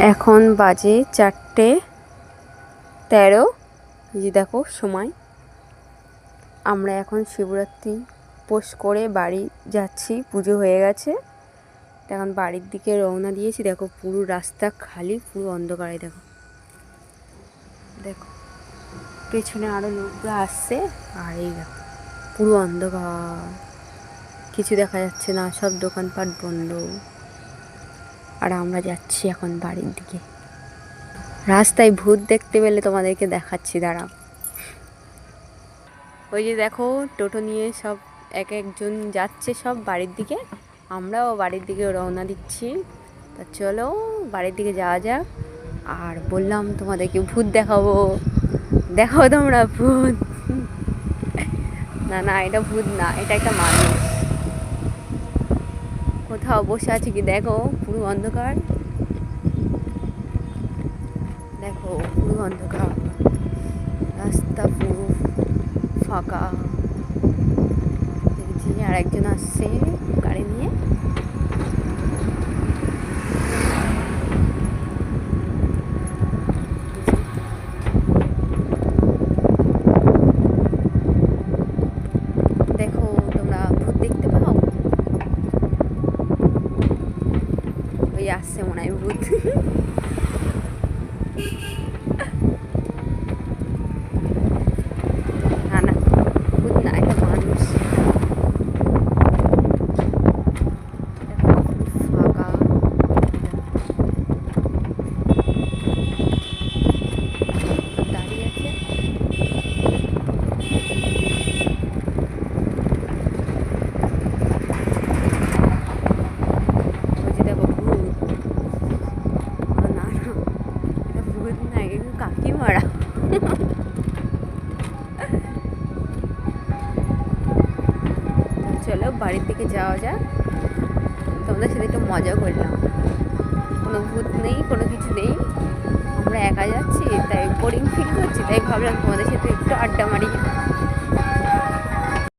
এখন বাজে 4:13। এই দেখো সময়। আমরা এখন শিবরাত্রি উপোস করে বাড়ি যাচ্ছি, পুজো হয়ে গেছে। এখন বাড়ির দিকে রওনা দিয়েছি। দেখো পুরো রাস্তা খালি, পুরো অন্ধকারে। দেখো দেখো পেছনে আরো লোকরা আসছে, আর এই দেখো পুরো অন্ধকার, কিছু দেখা যাচ্ছে না, সব দোকানপাট বন্ধ। আর আমরা যাচ্ছি এখন বাড়ির দিকে। রাস্তায় ভূত দেখতে পেলে তোমাদেরকে দেখাচ্ছি, দাঁড়াও। ওই যে দেখো টোটো নিয়ে সব এক একজন যাচ্ছে সব বাড়ির দিকে। আমরাও বাড়ির দিকে রওনা দিচ্ছি। তা চলো বাড়ির দিকে যাওয়া যাক। আর বললাম তোমাদেরকে ভূত দেখাবো, দেখো তোমরা ভূত। না না, এটা ভূত না, এটা একটা মানুষ কোথাও বসে আছে কি। দেখো পুরো অন্ধকার, দেখো পুরো অন্ধকার, রাস্তা পুরো ফাঁকা। দেখছি আর একজন আসছে গাড়ি নিয়ে। দেখো তোমরা ভূত দেখতে পাও? ওই আসছে মনে হয় ভূত। না না, ভূত না, এটা মানুষ। ফাঁকা দাঁড়িয়ে আছে। বলছি দেখো ভূত। না না, এটা ভূত না, এটা কাকিমারা। চলো বাড়ির দিকে যাওয়া যাক। তোমাদের সাথে একটু মজা করলাম। কোনো ভূত নেই, কোনো কিছু নেই, আমরা একা যাচ্ছি, তাই বোরিং ফিল করছি, তাই ভাবলাম তোমাদের সাথে একটু আড্ডা মারি।